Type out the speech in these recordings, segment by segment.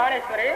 ಪ್ರಾಣೇಶ್ವರಿ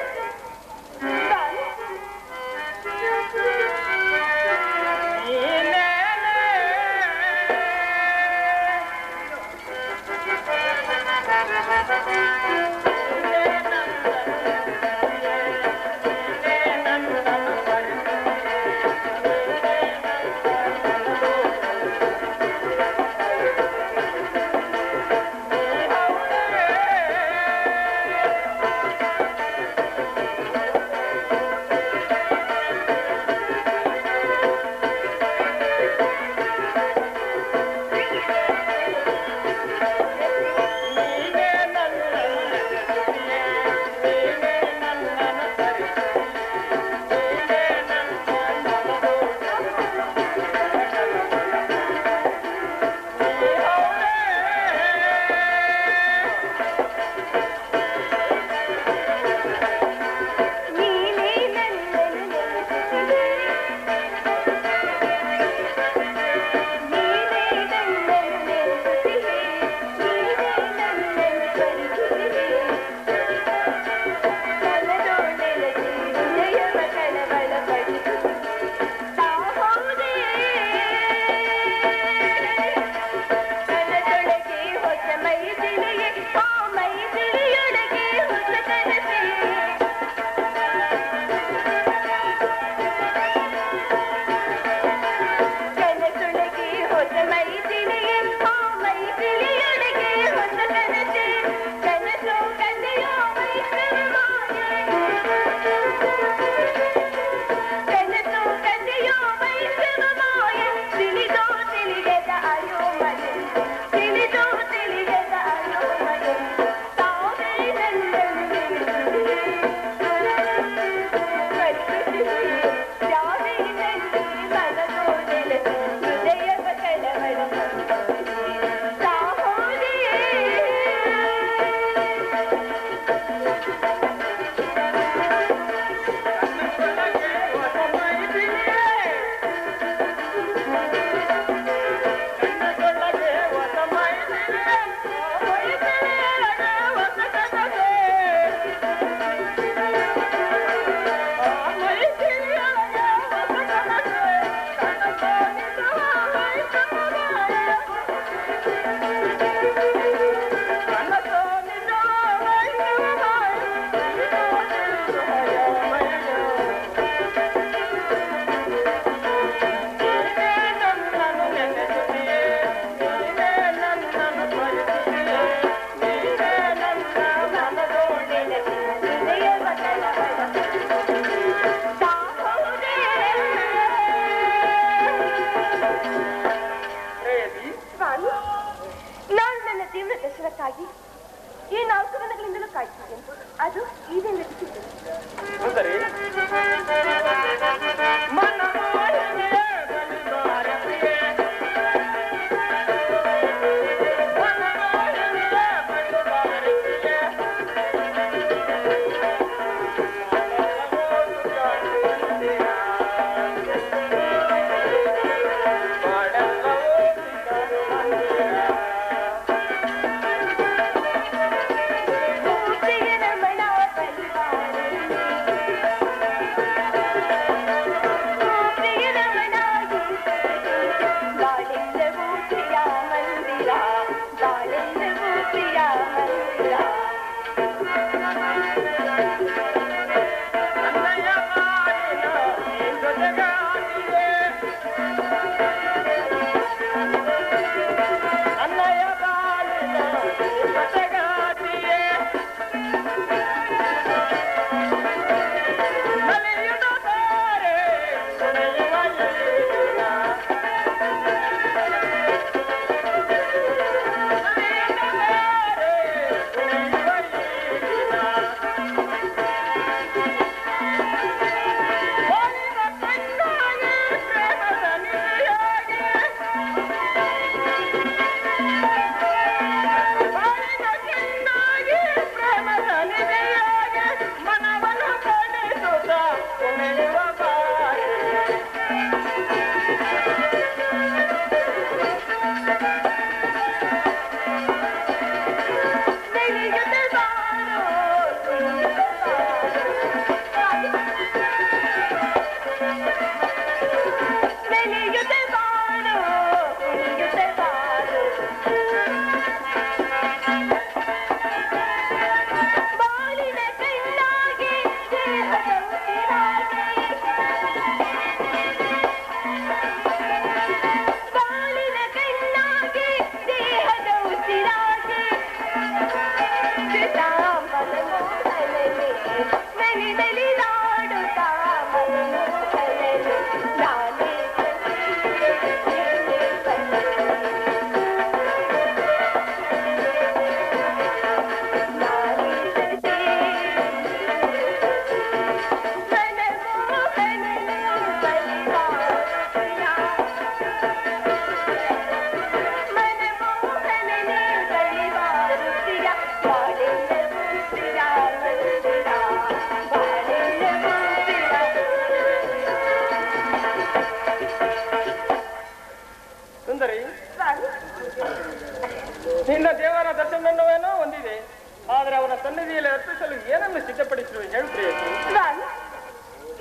ಸನ್ನಿಧಿಯಲ್ಲಿ ಅರ್ಪಿಸಲು ಏನನ್ನು ಸಿದ್ಧಪಡಿಸಿರು ಹೇಳು ಪ್ರೇಯಸಿ.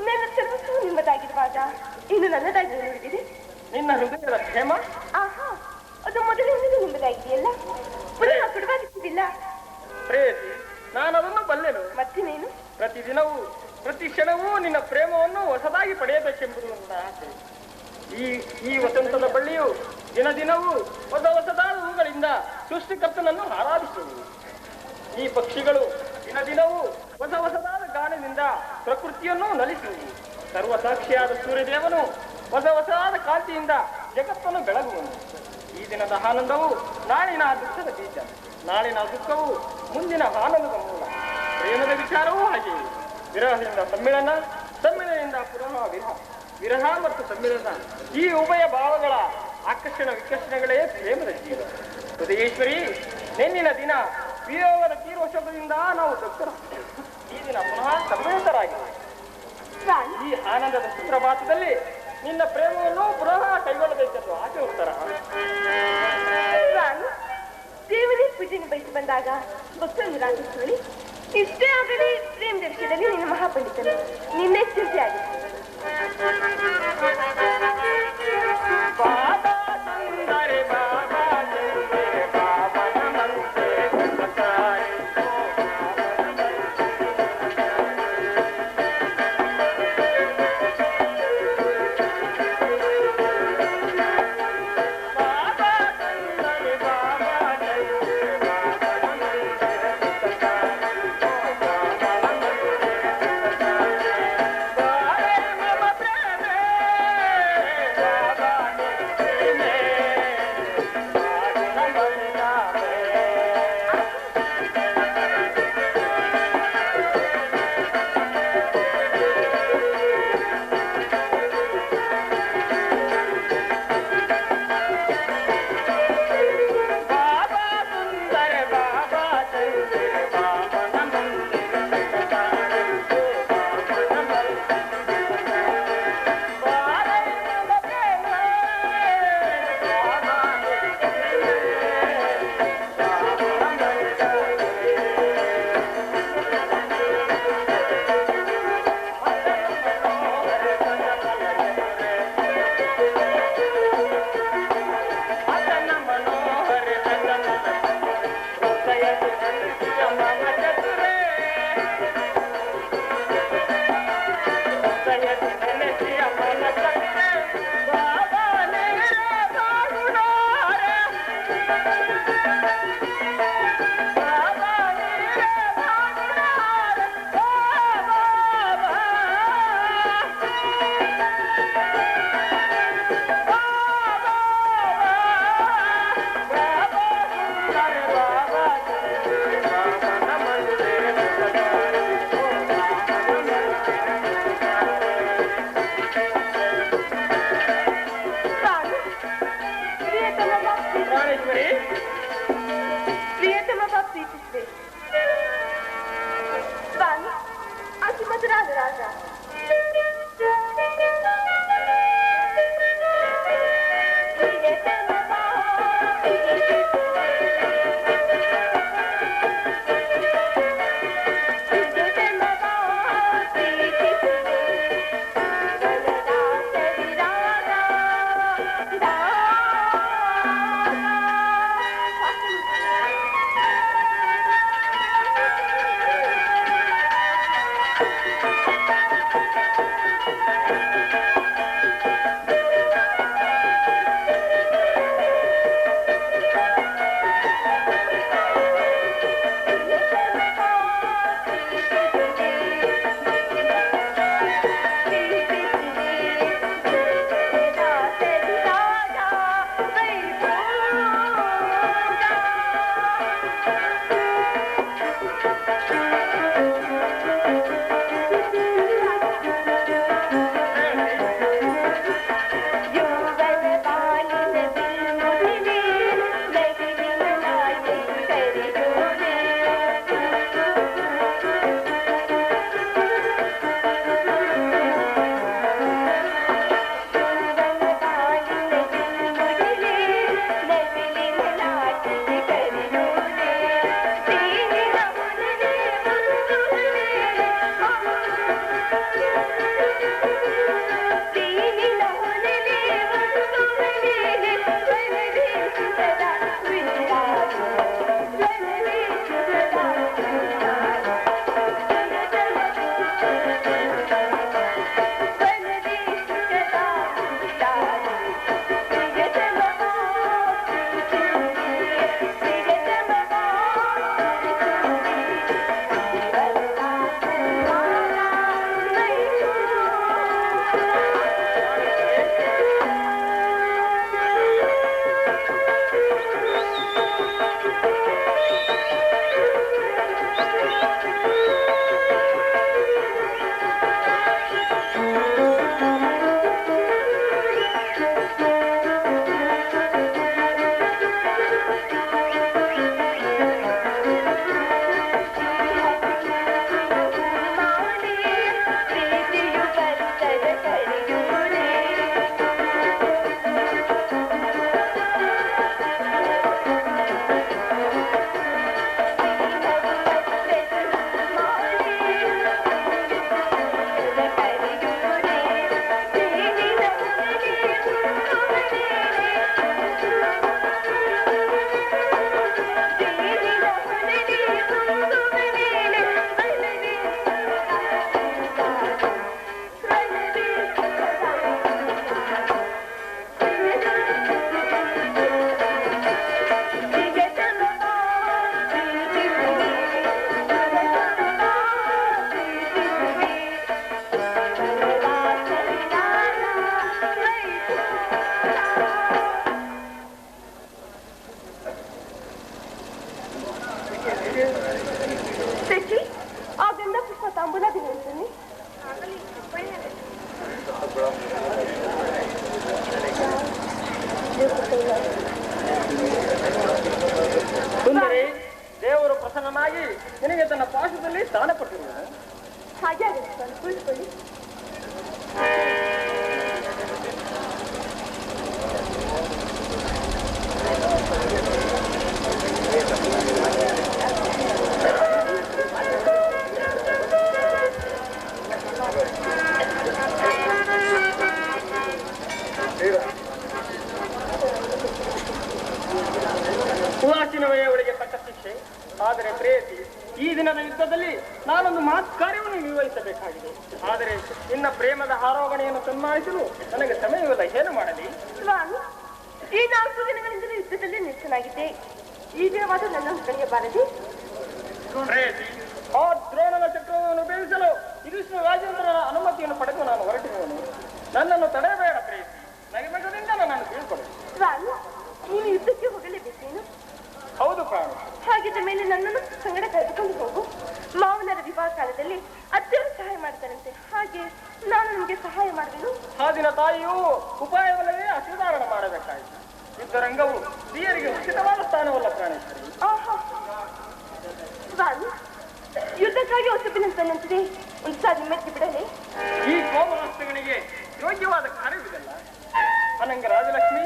ನನ್ನ ಸರ್ವಸ್ವ ನಿಮ್ಮದಾಗಿರುವಾಗ ಇನ್ನು ನನ್ನದಾಗಿ ನೋಡಿದಿರಿ. ನಿನ್ನ ಹೃದಯದ ಕ್ಷೇಮ ಅದು ಮೊದಲಿನಿಂದಲೂ ನಿಮ್ಮದಾಗಿದೆಯಲ್ಲ, ಪುನಃ ಕೊಡುವಾಗಿದ್ದಿಲ್ಲ ಪ್ರೇಯಸಿ. ನಾನು ಅದನ್ನು ಬಲ್ಲೆನು. ಮತ್ತಿನೇನು? ಪ್ರತಿದಿನವೂ ಪ್ರತಿ ಕ್ಷಣವೂ ನಿನ್ನ ಪ್ರೇಮವನ್ನು ಹೊಸದಾಗಿ ಪಡೆಯಬೇಕೆಂಬುದು ನನ್ನ ಆಸೆ. ಈ ವಸಂತದ ಬಳ್ಳಿಯು ದಿನ ದಿನವೂ ಹೊಸದಾದ ಹೂಗಳಿಂದ ಸೃಷ್ಟಿಕರ್ತನನ್ನು ಆರಾಧಿಸುವುದು. ಈ ಪಕ್ಷಿಗಳು ದಿನ ದಿನವೂ ಹೊಸದಾದ ಗಾನದಿಂದ ಪ್ರಕೃತಿಯನ್ನು ನಲಿಸುವುದು. ಸರ್ವಸಾಕ್ಷಿಯಾದ ಸೂರ್ಯದೇವನು ಹೊಸದಾದ ಕಾಂತಿಯಿಂದ ಜಗತ್ತನ್ನು ಬೆಳಗುವನು. ಈ ದಿನದ ಆನಂದವು ನಾಳಿನ ದುಃಖದ ಬೀಜ, ನಾಳಿನ ದುಃಖವು ಮುಂದಿನ ಆನಂದದ ಮೂಲ. ಪ್ರೇಮದ ವಿಚಾರವೂ ಹಾಗೆಯೇ. ವಿರಹದಿಂದ ಸಮ್ಮಿಳನ, ಸಮ್ಮಿಳನದಿಂದ ಪುನಃ ವಿರಹ ಮತ್ತು ಸಮ್ಮಿಳನ, ಈ ಉಭಯ ಭಾವಗಳ ಆಕರ್ಷಣ ವಿಕರ್ಷಣೆಗಳೇ ಪ್ರೇಮದ ಜೀವ. ಹೃದಯೇಶ್ವರಿ, ನೆನ್ನಿನ ದಿನ ವಿಯೋಗದ ತೀವ್ರ ಶಬ್ದದಿಂದ ನಾವು ದುಃಖರ, ಈ ದಿನ ಪುನಃ ಸಮ್ಮಿಳಿತರಾಗಿದೆ. ಈ ಆನಂದದ ಸುಪ್ರಭಾತದಲ್ಲಿ ನಿನ್ನ ಪ್ರೇಮವನ್ನು ಪುನಃ ಕೈಗೊಳ್ಳಬೇಕೆಂದು ಆಸೆ ಉತ್ತರ. ದೇವರೇ ಪೂಜೆಯನ್ನು ಬಯಸಿ ಬಂದಾಗ ಭಕ್ತರು ನಿರಾಕರಿಸಲಿ. ಇಷ್ಟೇ ಆಗಲಿ, ಪ್ರೇಮದ ವಿಷಯದಲ್ಲಿ ನಿನ್ನ ಮಹಾಪಂಡಿತನು ನಿನ್ನೆ ಚಿಂತೆ ಆಗಿದೆ. ಮನೆಯಲ್ಲಿ ಸ್ನಾನ ಕೊಟ್ಟಿರುವುದು. ಹಾಗೆ ಆಗುತ್ತೆ ಸ್ವಾಮಿ, ಕುಳಿತುಕೊಳ್ಳಿ. ಉದಾಸೀನವಯವಳಿಗೆ ತಕ್ಕ ಶಿಕ್ಷೆ. ಆದರೆ ಪ್ರೇಯಸಿ, ಈ ದಿನದ ಯುದ್ಧದಲ್ಲಿ ನಾನೊಂದು ಮಹತ್ ಕಾರ್ಯವನ್ನು ನಿರ್ವಹಿಸಬೇಕಾಗಿದೆ. ಆದರೆ ನಿನ್ನ ಪ್ರೇಮದ ಆರೋಹಣೆಯನ್ನು ಸನ್ಮಾನಿಸಲು ನನಗೆ ಸಮಯವಿಲ್ಲ. ಏನು ಮಾಡಲಿ ಸ್ವಾಮಿ, ಈ 4 ದಿನಗಳಿಂದಲೂ ಯುದ್ಧದಲ್ಲಿ ನಿರತನಾಗಿದ್ದೆ. ಈ ದಿನವಾದ ನನ್ನನ್ನು ಕಳೆಯಬಾರದೆ. ಪ್ರೇಯಸಿ, ಆ ದ್ರೋಣನ ಚಕ್ರವನ್ನು ಉಪಯೋಗಿಸಲು ಯುಧಿಷ್ಠಿರ ರಾಜೇಂದ್ರನ ಅನುಮತಿಯನ್ನು ಪಡೆದು ನಾನು ಹೊರಟಿರುವನು. ನನ್ನನ್ನು ತಡೆಯಬೇಡ ಪ್ರೇಯಸಿ. ನಗೆಮಗದಿಂದ ನನ್ನನ್ನು ಬೀಳ್ಕೊಡು. ಸ್ವಾಮಿ, ನೀನು ಯುದ್ಧಕ್ಕೆ ಹೋಗಲೇಬೇಕೇನು? ಹೌದು ಪ್ರಾಣ. ಹಾಗಿದ್ದ ಮೇಲೆ ನನ್ನನ್ನು ಸಂಗಡ ಕರೆದುಕೊಂಡು ಹೋಗು. ಮಾವನರ ವಿವಾಹ ಕಾಲದಲ್ಲಿ ಅತ್ಯಂತ ಸಹಾಯ ಮಾಡ್ತಾರಂತೆ. ಹಾಗೆ ನಾನು ನಿಮಗೆ ಸಹಾಯ ಮಾಡುವೆನು. ಆ ದಿನ ತಾಯಿಯು ಉಪಾಯವಲ್ಲವೇ ಅಸಾಧಾರಣ ಮಾಡಬೇಕಾಯಿತು. ಯುದ್ಧರಂಗವು ಸ್ತ್ರೀಯರಿಗೆ ಉಚಿತವಾದ ಸ್ಥಾನವಲ್ಲ ಪ್ರಾಣೇಶ್ವರಿ. ಆಹಾ ಸ್ವಾಮಿ, ಯುದ್ಧಕ್ಕಾಗಿ ಹೊಸಬಿನಂತಂತಿದೆ. ಒಂದು ಸಾರಿ ಮೆಚ್ಚಿ ಬಿಡಲೇ? ಈ ಕೋಮವಸ್ತುಗಳಿಗೆ ಯೋಗ್ಯವಾದ ಕಾರ್ಯವಿದಲ್ಲ. ಅನಂಗ ರಾಜಲಕ್ಷ್ಮಿ,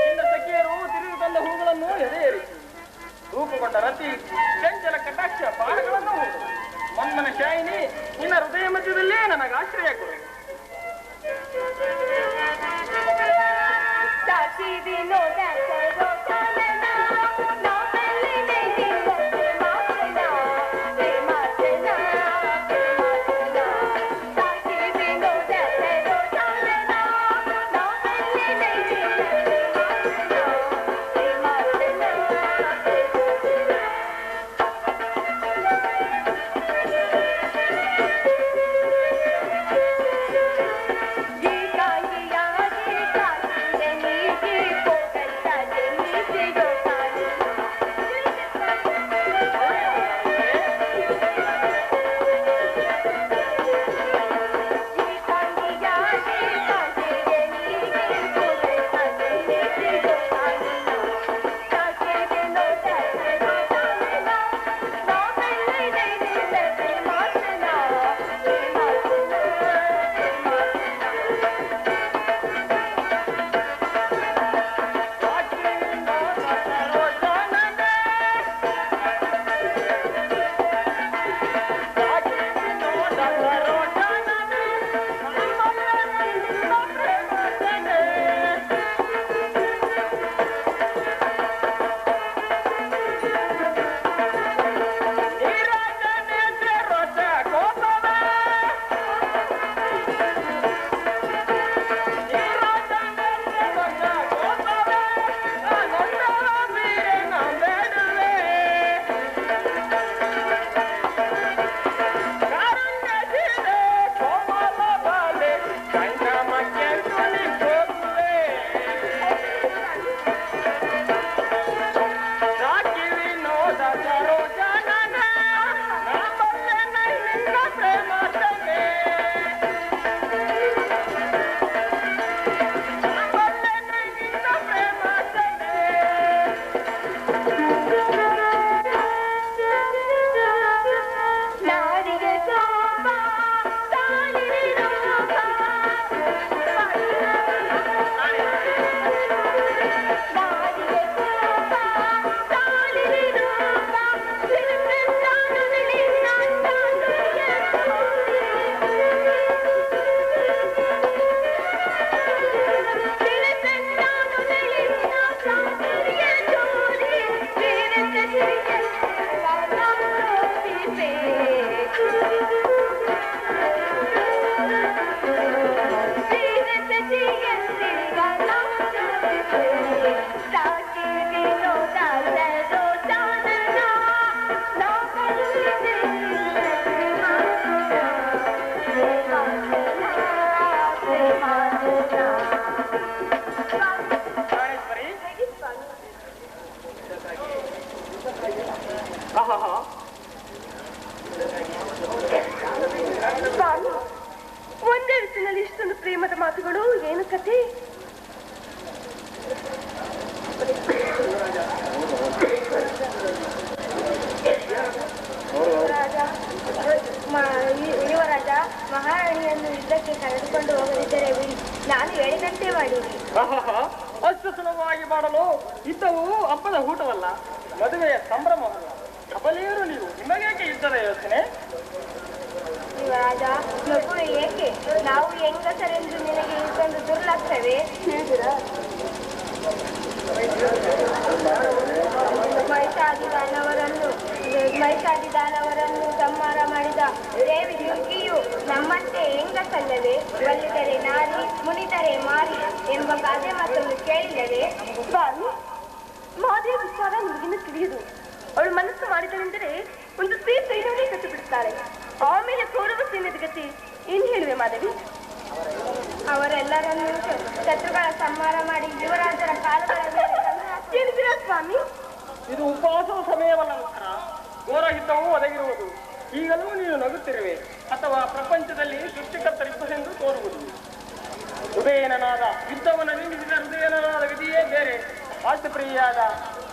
ನಿನ್ನ ಸಖಿಯರು ತಿರುಗಿ ತಂದ ಹೂಗಳನ್ನು ಎದೆಯೇರಿಸಿ ರೂಪುಗೊಂಡ ರತಿ ಚಂಚಲ ಕಟಾಕ್ಷ ಬಾಣಗಳನ್ನು ಹೂಡು. ಮನ್ಮನ ಶಾಯಿನಿ, ನಿನ್ನ ಹೃದಯ ಮಧ್ಯದಲ್ಲೇ ನನಗಾಶ್ರಯ ಕೊಡು. ಸ್ವಾಮಿ, ಒಂದೇ ವಿಷಯದಲ್ಲಿ ಇಷ್ಟೊಂದು ಪ್ರೇಮದ ಮಾತುಗಳು, ಏನು ಕಥೆ? ರಾಜ ಹಬ್ಬದ ಊಟವಲ್ಲ, ಮದುವೆಯ ಸಂಭ್ರಮವಲ್ಲ. ಅಬಲೆಯರು ನೀವು, ನಿಮಗೇಕೆ ಯುದ್ಧದ ಯೋಚನೆ? ಯುವರಾಜ, ಮಗು ಏಕೆ? ನಾವು ಹೆಂಗಸರೆಂದು ನಿನಗೆ ಇಷ್ಟೊಂದು ದುರ್ಲಕ್ಷವೇ? ಮಹಿಷಾದಿದಾನವರನ್ನು ಸಂಹಾರ ಮಾಡಿದ ದೇವಿ ದುರ್ಗಿಯು ನಮ್ಮಂತೆ ಹೆಂಗಸಲ್ಲವೇ? ಒಲಿದರೆ ನಾರಿ, ಮುನಿದರೆ ಮಾರಿ ಎಂಬ ಗಾದೆ ಮಾತನ್ನು ಕೇಳಿದರೆ ಸ್ವಾಮಿ, ಮಾದೇವಿ ವಿಚಾರ ನಿಮಗಿನ್ನು ತಿಳಿಯುದು. ಅವಳು ಮನಸ್ಸು ಮಾಡಿದಳೆಂದರೆ ಒಂದು ಸೈನ್ಯವನ್ನೇ ಕಟ್ಟು ಬಿಡುತ್ತಾರೆ. ಆಮೇಲೆ ಕೌರವ ಸೈನ್ಯದ ಗತಿ ಏನ್ ಹೇಳುವೆ ಮಾದೇವಿ? ಅವರೆಲ್ಲರನ್ನು ಶತ್ರುಗಳ ಸಂಹಾರ ಮಾಡಿ ಯುವರಾಜರ ಕಾಲಗಳ ಮೇಲೆ ಸ್ವಾಮಿ. ಇದು ಉಪವಾಸದ ಸಮಯವಲ್ಲ ಉತ್ತರ. ಘೋರ ಯುದ್ಧವೂ ಒದಗಿರುವುದು. ಈಗಲೂ ನೀನು ನಗುತ್ತಿರುವೆ, ಅಥವಾ ಪ್ರಪಂಚದಲ್ಲಿ ಸೃಷ್ಟಿಕರ್ತರಿಬ್ಬರೆಂದು ತೋರುವುದು. ಹೃದಯನಾದ ಯುದ್ಧವನ್ನು ನಿಲ್ಲಿಸಿದ ಹೃದಯನಾದ ವಿಧಿಯೇ ಬೇರೆ. ಹಾಸ್ಯಪ್ರಿಯಾದ,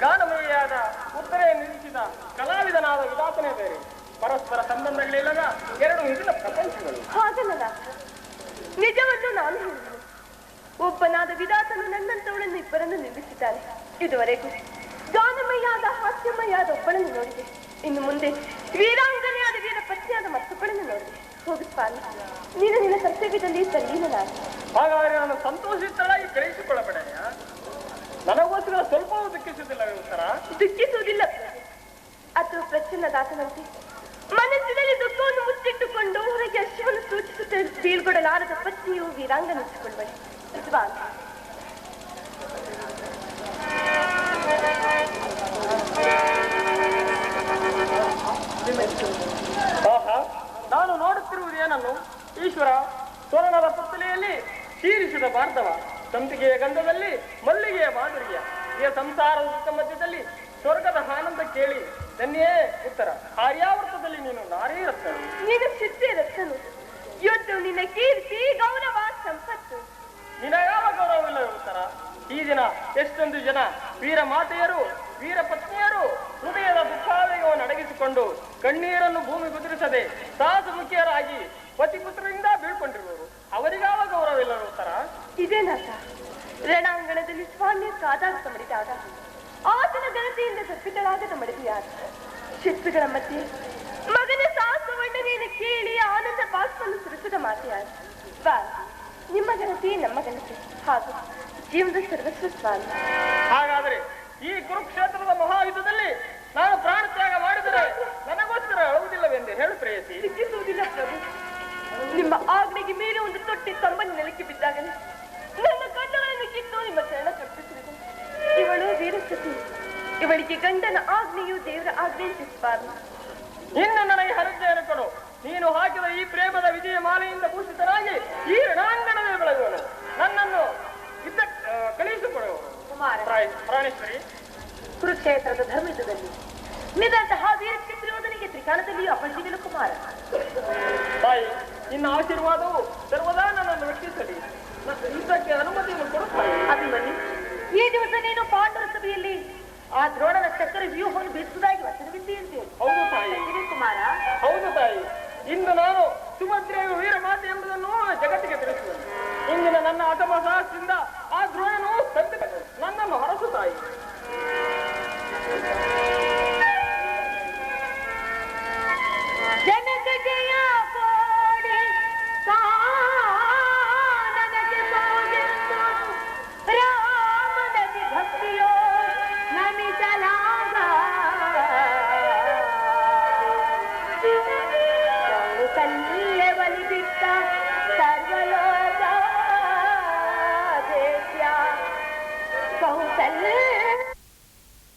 ಗಾನಮಯಿಯಾದ, ಉತ್ತರೆ ನಿಲ್ಲಿಸಿದ ಕಲಾವಿದನಾದ ವಿಧಾತನೇ ಬೇರೆ. ಪರಸ್ಪರ ಸಂಬಂಧಗಳಿಲ್ಲದ ಎರಡು ವಿಭಿನ್ನ ಪ್ರಪಂಚಗಳು. ಹಾಗಲ್ಲ, ನಿಜವನ್ನು ನಾನು ಹೇಳಿದೆ. ಒಬ್ಬನಾದ ವಿಧಾತನು ನನ್ನಂತವಳನ್ನು ಇಬ್ಬರನ್ನು ನಿಲ್ಲಿಸಿದ್ದಾನೆ. ಇದುವರೆಗೂ ಗಾನಮಯ್ಯಾದ, ಹಾಸ್ಯಮಯ್ಯಾದ ಒಬ್ಬಳನ್ನು ನೋಡಿದೆ. ಇನ್ನು ಮುಂದೆ ವೀರಾಂಗನೆಯಾದ ವೀರ ಪತ್ನಿಯಾದ ಮತ್ತೊಬ್ಬಳನ್ನು ನೋಡಿದೆ. ಹೋಗು ಸ್ವಾಮಿ, ನೀನು ನಿನ್ನ ಕರ್ತವ್ಯದಲ್ಲಿ ತಲ್ಲೀನನಾದ. ಹಾಗಾದರೆ ನಾನು ಸಂತೋಷಿತಳಾಗಿ ಕಳುಹಿಸಿಕೊಳ್ಳಬೇಡಯ್ಯ. ನನಗೋಸ್ಕರ ಸ್ವಲ್ಪವೂ ದುಃಖಿಸುವುದಿಲ್ಲ ಉತ್ತರ. ದುಃಖಿಸುವುದಿಲ್ಲ ಅಥವಾ ಪ್ರಚ್ಛನ್ನದಾತನಂತೆ ಮನಸ್ಸಿನಲ್ಲಿ ದುಃಖವನ್ನು ಮುಚ್ಚಿಟ್ಟುಕೊಂಡು ಹೊರಗೆ ಅಶ್ವವನ್ನು ಸೂಚಿಸುತ್ತ ಬೀಳ್ಕೊಡಲಾರದ ಪತ್ನಿಯು ವೀರಾಂಗನಿಸಿಕೊಳ್ಳಬೇಡಿ ಸ್ವಾಮಿ. ಆಹಾ, ನಾನು ನೋಡುತ್ತಿರುವುದೇನನ್ನು? ಈಶ್ವರ ಸ್ವರ್ಣದ ಪುತ್ತಲೆಯಲ್ಲಿ ಶೀರಿಸಿದ ಭಾರತವ, ಸಂಪಿಗೆಯ ಗಂಧದಲ್ಲಿ ಮಲ್ಲಿಗೆಯ ಮಾಧುರ್ಯ, ಈ ಸಂಸಾರದ ಮಧ್ಯದಲ್ಲಿ ಸ್ವರ್ಗದ ಆನಂದ ಕೇಳಿ ಧನ್ಯೇ ಉತ್ತರ. ಆರ್ಯಾವರ್ತದಲ್ಲಿ ನೀನು ನಾರೀ ರತ್ನ, ನೀನು ಸಿದ್ಧೆ ರತ್ನನು. ಇವತ್ತು ನಿನ್ನ ಕೀರ್ತಿ, ಗೌರವ, ಸಂಪತ್ತು. ನಿನಗಾವ ಗೌರವವಿಲ್ಲ ಉತ್ತರ. ಈ ದಿನ ಎಷ್ಟೊಂದು ಜನ ವೀರ ಮಾತೆಯರು, ವೀರ ಪತ್ನಿಯರು ಹೃದಯದ ದುಃಖಾವೇಗವನ್ನು ಅಡಗಿಸಿಕೊಂಡು ಕಣ್ಣೀರನ್ನು ಭೂಮಿ ಕುದುರಿಸದೆ ಸಾಸುಮುಖಿಯರಾಗಿ ಪತಿಪುತ್ರರಿಂದ ಬೀಳ್ಕೊಂಡಿರುವರು. ಅವರಿಗಾವ ಗೌರವವಿಲ್ಲ ಉತ್ತರ. ಇದೇನಾತ ರಣಾಂಗಣದಲ್ಲಿ ಸ್ವಾಮಿಯ ಕಾದಾಟ ಮಡಿದಾಗ ಆತನ ಘನತೆಯಿಂದ ತಪ್ಪಿತಳಾಗದ ಮಡದಿಯಾದ ಶತ್ರುಗಳ ಮಧ್ಯೆ ಮಗನ ಸಾಸುವಣ್ಣನೇನು ಕೇಳಿ ಆನಂದ ಬಾಷ್ಪನ್ನು ಸುರಿಸಿದ ಮಾತೆಯಾದ ಸ್ವಾಮಿ. ನಿಮ್ಮ ಘನತೆ ನಮ್ಮ ಘನತೆ, ಹಾಗೂ ಜೀವನದ ಸರ್ವಸ್ವ ಸ್ವಾಮಿ. ಹಾಗಾದರೆ ಈ ಕುರುಕ್ಷೇತ್ರದ ಮಹಾಯುದ್ಧದಲ್ಲಿ ನಾನು ಪ್ರಾಣ ತ್ಯಾಗ ಮಾಡಿದರೆ ನನಗೋಸ್ಕರ ಅಳುವುದಿಲ್ಲವೆಂದು ಹೇಳು ಪ್ರೇಯಸಿ. ಸಿಕ್ಕಿಸುವುದಿಲ್ಲ ಪ್ರಭು. ನಿಮ್ಮ ಆಜ್ಞೆಗೆ ಮೇಲೆ ಒಂದು ತೊಟ್ಟಿ ತಂಬನ್ನು ನೆಲಕ್ಕೆ ಬಿದ್ದಾಗಲೇ ನನ್ನ ಕಣ್ಣುಗಳನ್ನು ಕಿತ್ತು ನಿಮ್ಮ ಚರಣ ಕರ್ಪಿಸಿದೆ. ಇವಳು ವೀರಸತಿ, ಇವಳಿಗೆ ಗಂಡನ ಆಜ್ಞೆಯು ದೇವರ ಆಜ್ಞೆ ಸ್ವಾಮಿ. ಇನ್ನು ನನಗೆ ಹರಕೆಯನ್ನು ಕೊಡು. ನೀನು ಹಾಕಿದ ಈ ಪ್ರೇಮದ ವಿಜಯ ಮಾಲೆಯಿಂದ ಭೂಷಿತನಾಗಿ ಈ ರಣಾಂಗಣವೇ ಬೆಳಗುವನು. ನನ್ನನ್ನು ಕಳುಹಿಸಿಕೊಡುವನು. ಪ್ರಾಣೇಶ್ವರಿ, ಕುರುಕ್ಷೇತ್ರದ ಧರ್ಮಯುದ್ಧದಲ್ಲಿ ನಿದಂತಹ ವೀರ ಕ್ಷತ್ರಿಯೋಧನಿಗೆ ತ್ರಿಕಾಲದಲ್ಲಿಯೂ ಅಪರಿಚಿತನು ಕುಮಾರ. ತಾಯಿ, ನಿನ್ನ ಆಶೀರ್ವಾದವು ಸರ್ವದಾ ನನ್ನನ್ನು ರಕ್ಷಿಸಲಿ. ಯುದ್ಧಕ್ಕೆ ಅನುಮತಿಯನ್ನು ಕೊಡುತ್ತಾಯಿ. ಅಭಿಮನ್ಯು, ಈ ದಿವಸ ನೀನು ಪಾಂಡವ ಸಭೆಯಲ್ಲಿ ಆ ದ್ರೋಣನ ಚಕ್ರ ವ್ಯೂಹವನ್ನು ಬೀಸುವುದಾಗಿ ವಚನವಿದ್ದೀಯಂತೆ. ಹೌದು ತಾಯಿ. ಕುಮಾರ, ಹೌದು ತಾಯಿ. ಇಂದು ನಾನು ಸುಭದ್ರೆಯು ವೀರ ಮಾತೆ ಎಂಬುದನ್ನು ಜಗತ್ತಿಗೆ ತಿಳಿಸುವೆನು. ಇಂದಿನ ನನ್ನ ಅಟಮ ಸಾಹಸದಿಂದ